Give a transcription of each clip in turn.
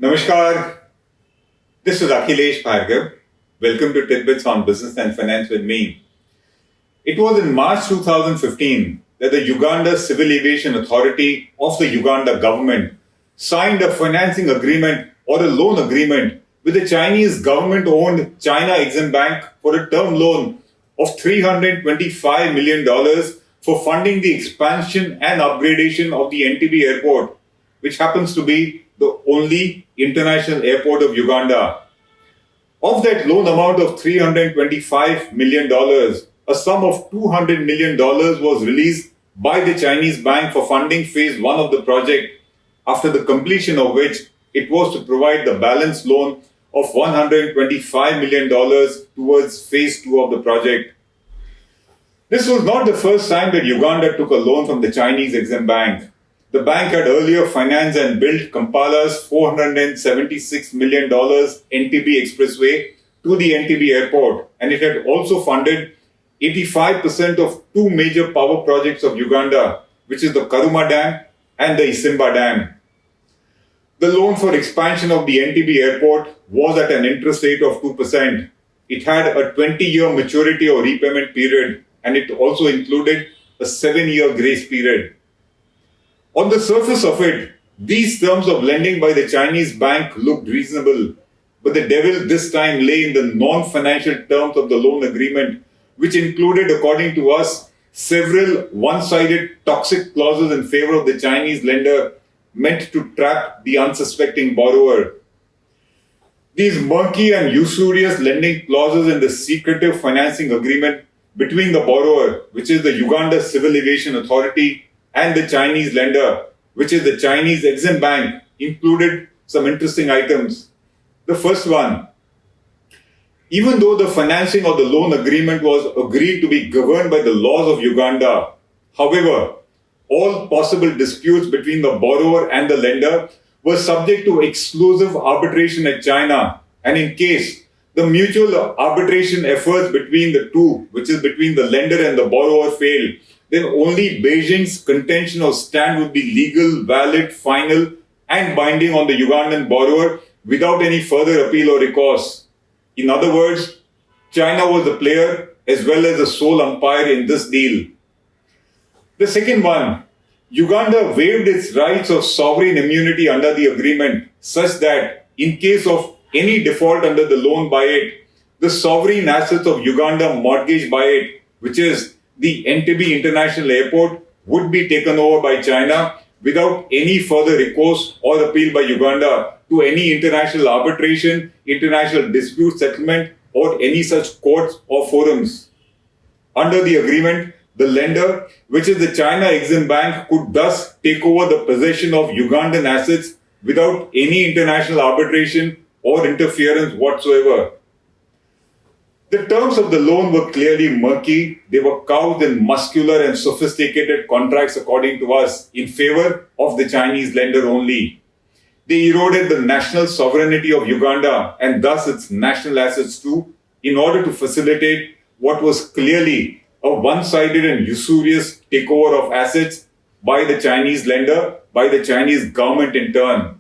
Namaskar. This is Akhilesh Bhargav. Welcome to Titbits on Business and Finance with me. It was in March 2015 that the Uganda Civil Aviation Authority of the Uganda government signed a financing agreement or a loan agreement with the Chinese government-owned China Exim Bank for a term loan of $325 million for funding the expansion and upgradation of the Entebbe Airport, which happens to be the only international airport of Uganda. Of that loan amount of $325 million, a sum of $200 million was released by the Chinese bank for funding phase 1 of the project, after the completion of which it was to provide the balance loan of $125 million towards phase 2 of the project. This was not the first time that Uganda took a loan from the Chinese Exim Bank. The bank had earlier financed and built Kampala's $476 million Entebbe Expressway to the Entebbe Airport, and it had also funded 85% of two major power projects of Uganda, which is the Karuma Dam and the Isimba Dam. The loan for expansion of the Entebbe Airport was at an interest rate of 2%. It had a 20-year maturity or repayment period, and it also included a 7-year grace period. On the surface of it, these terms of lending by the Chinese bank looked reasonable, but the devil this time lay in the non-financial terms of the loan agreement, which included, according to us, several one-sided toxic clauses in favor of the Chinese lender meant to trap the unsuspecting borrower. These murky and usurious lending clauses in the secretive financing agreement between the borrower, which is the Uganda Civil Aviation Authority, and the Chinese lender, which is the Chinese Exim Bank, included some interesting items. The first one, even though the financing of the loan agreement was agreed to be governed by the laws of Uganda, however, all possible disputes between the borrower and the lender were subject to exclusive arbitration at China, and in case the mutual arbitration efforts between the two, which is between the lender and the borrower, failed, then only Beijing's contention or stand would be legal, valid, final, and binding on the Ugandan borrower without any further appeal or recourse. In other words, China was the player as well as the sole umpire in this deal. The second one, Uganda waived its rights of sovereign immunity under the agreement, such that in case of any default under the loan by it, the sovereign assets of Uganda mortgaged by it, which is the Entebbe International Airport, would be taken over by China without any further recourse or appeal by Uganda to any international arbitration, international dispute settlement, or any such courts or forums. Under the agreement, the lender, which is the China Exim Bank, could thus take over the possession of Ugandan assets without any international arbitration or interference whatsoever. The terms of the loan were clearly murky. They were couched in muscular and sophisticated contracts, according to us, in favor of the Chinese lender only. They eroded the national sovereignty of Uganda and thus its national assets too, in order to facilitate what was clearly a one-sided and usurious takeover of assets by the Chinese lender, by the Chinese government in turn.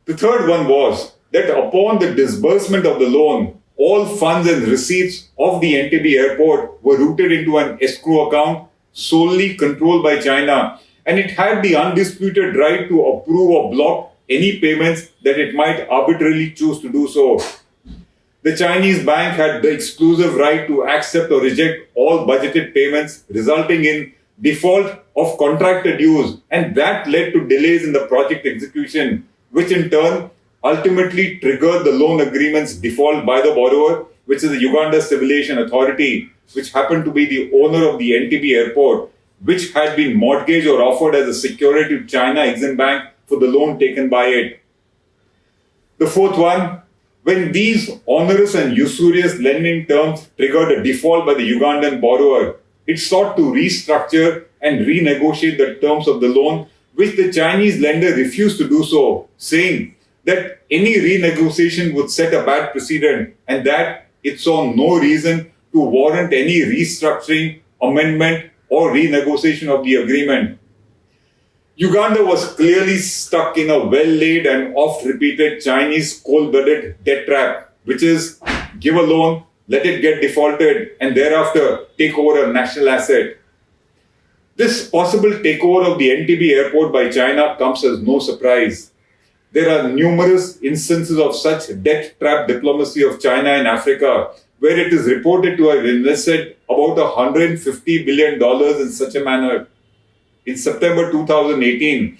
The third one was that upon the disbursement of the loan, all funds and receipts of the Entebbe Airport were routed into an escrow account solely controlled by China, and it had the undisputed right to approve or block any payments that it might arbitrarily choose to do so. The Chinese bank had the exclusive right to accept or reject all budgeted payments, resulting in default of contractor dues, and that led to delays in the project execution, which in turn ultimately triggered the loan agreement's default by the borrower, which is the Uganda Civil Aviation Authority, which happened to be the owner of the Entebbe Airport, which had been mortgaged or offered as a security to China Exim Bank for the loan taken by it. The fourth one, when these onerous and usurious lending terms triggered a default by the Ugandan borrower, it sought to restructure and renegotiate the terms of the loan, which the Chinese lender refused to do so, saying that any renegotiation would set a bad precedent and that it saw no reason to warrant any restructuring, amendment, or renegotiation of the agreement. Uganda was clearly stuck in a well-laid and oft-repeated Chinese cold-blooded debt trap, which is give a loan, let it get defaulted, and thereafter take over a national asset. This possible takeover of the Entebbe Airport by China comes as no surprise. There are numerous instances of such debt trap diplomacy of China in Africa, where it is reported to have invested about $150 billion in such a manner. In September 2018,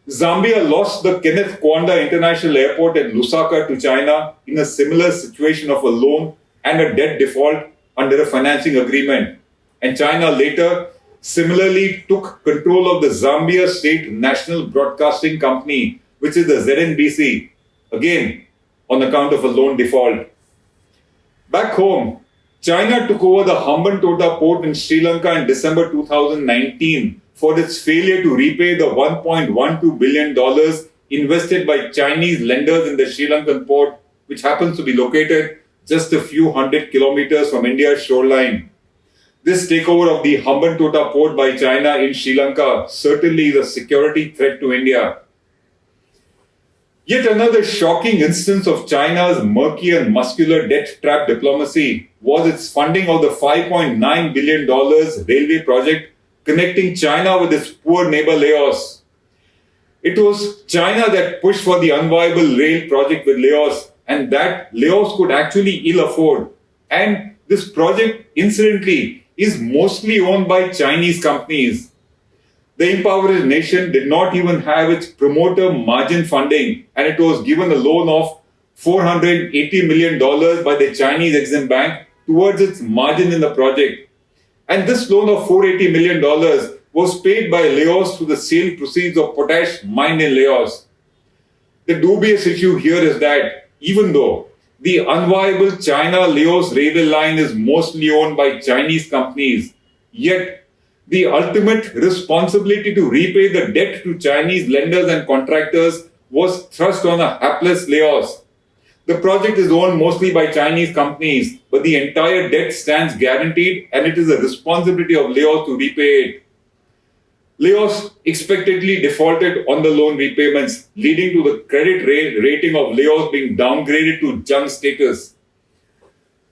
Zambia lost the Kenneth Kwanda International Airport at Lusaka to China in a similar situation of a loan and a debt default under a financing agreement. And China later similarly took control of the Zambia State National Broadcasting Company, which is the ZNBC, again on account of a loan default. Back home, China took over the Hambantota port in Sri Lanka in December 2019 for its failure to repay the $1.12 billion invested by Chinese lenders in the Sri Lankan port, which happens to be located just a few hundred kilometers from India's shoreline. This takeover of the Hambantota port by China in Sri Lanka certainly is a security threat to India. Yet another shocking instance of China's murky and muscular debt trap diplomacy was its funding of the $5.9 billion railway project connecting China with its poor neighbor Laos. It was China that pushed for the unviable rail project with Laos, and that Laos could actually ill afford. And this project, incidentally, is mostly owned by Chinese companies. The impoverished nation did not even have its promoter margin funding, and it was given a loan of $480 million by the Chinese Exim Bank towards its margin in the project. And this loan of $480 million was paid by Laos through the sale proceeds of potash mined in Laos. The dubious issue here is that even though the unviable China-Laos railway line is mostly owned by Chinese companies, yet the ultimate responsibility to repay the debt to Chinese lenders and contractors was thrust on a hapless Laos. The project is owned mostly by Chinese companies, but the entire debt stands guaranteed and it is the responsibility of Laos to repay it. Laos expectedly defaulted on the loan repayments, leading to the credit rating of Laos being downgraded to junk status.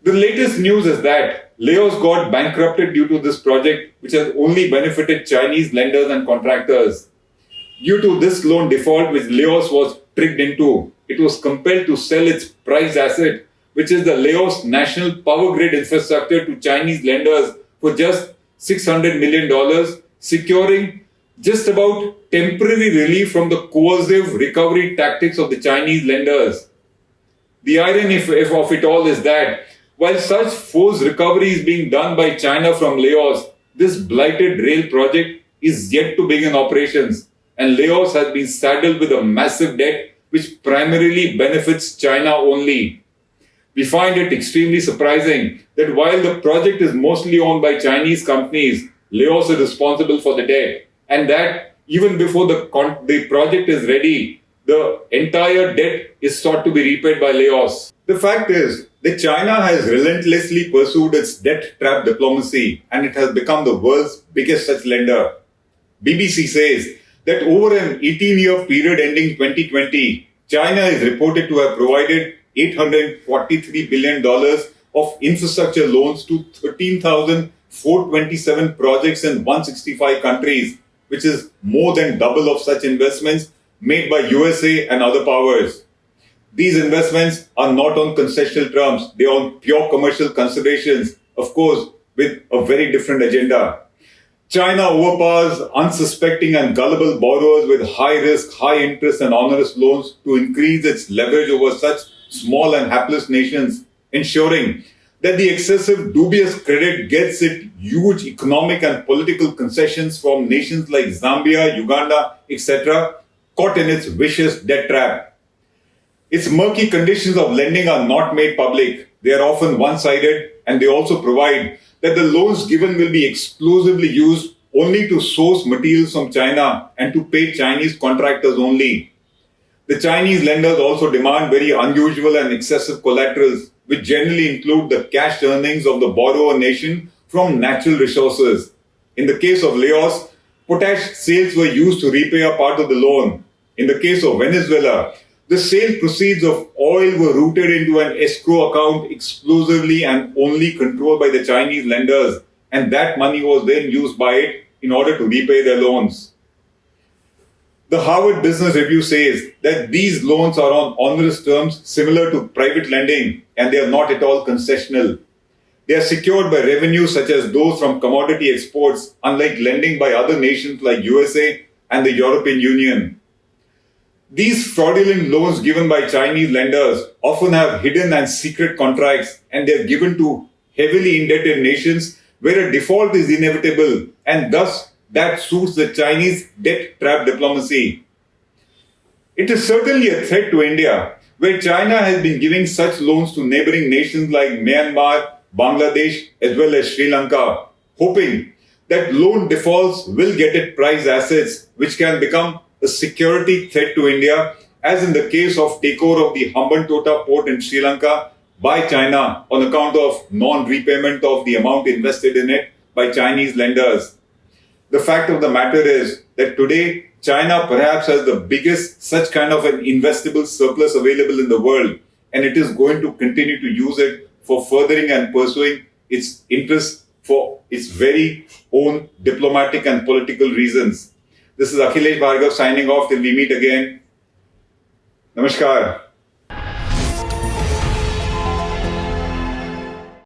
The latest news is that Laos got bankrupted due to this project, which has only benefited Chinese lenders and contractors. Due to this loan default which Laos was tricked into, it was compelled to sell its prized asset, which is the Laos National Power Grid infrastructure, to Chinese lenders for just $600 million, securing just about temporary relief from the coercive recovery tactics of the Chinese lenders. The irony of it all is that while such forced recovery is being done by China from Laos, this blighted rail project is yet to begin operations, and Laos has been saddled with a massive debt which primarily benefits China only. We find it extremely surprising that while the project is mostly owned by Chinese companies, Laos is responsible for the debt, and that even before the project is ready, the entire debt is sought to be repaid by Laos. The fact is that China has relentlessly pursued its debt trap diplomacy, and it has become the world's biggest such lender. BBC says that over an 18-year period ending 2020, China is reported to have provided $843 billion of infrastructure loans to 13,427 projects in 165 countries, which is more than double of such investments made by USA and other powers. These investments are not on concessional terms, they are on pure commercial considerations, of course, with a very different agenda. China overpowers unsuspecting and gullible borrowers with high risk, high interest and onerous loans to increase its leverage over such small and hapless nations, ensuring that the excessive dubious credit gets it huge economic and political concessions from nations like Zambia, Uganda, etc., caught in its vicious debt trap. Its murky conditions of lending are not made public. They are often one-sided, and they also provide that the loans given will be exclusively used only to source materials from China and to pay Chinese contractors only. The Chinese lenders also demand very unusual and excessive collaterals, which generally include the cash earnings of the borrower nation from natural resources. In the case of Laos, Potash sales were used to repay a part of the loan. In the case of Venezuela, the sale proceeds of oil were routed into an escrow account exclusively and only controlled by the Chinese lenders, and that money was then used by it in order to repay their loans. The Harvard Business Review says that these loans are on onerous terms similar to private lending, and they are not at all concessional. They are secured by revenues such as those from commodity exports, unlike lending by other nations like USA and the European Union. These fraudulent loans given by Chinese lenders often have hidden and secret contracts, and they are given to heavily indebted nations where a default is inevitable, and thus that suits the Chinese debt trap diplomacy. It is certainly a threat to India, where China has been giving such loans to neighboring nations like Myanmar, Bangladesh, as well as Sri Lanka, hoping that loan defaults will get at prized assets, which can become a security threat to India, as in the case of takeover of the Hambantota port in Sri Lanka by China on account of non-repayment of the amount invested in it by Chinese lenders. The fact of the matter is that today, China perhaps has the biggest such kind of an investable surplus available in the world, and it is going to continue to use it for furthering and pursuing its interests for its very own diplomatic and political reasons. This is Akhilesh Bhargav signing off till we meet again. Namaskar.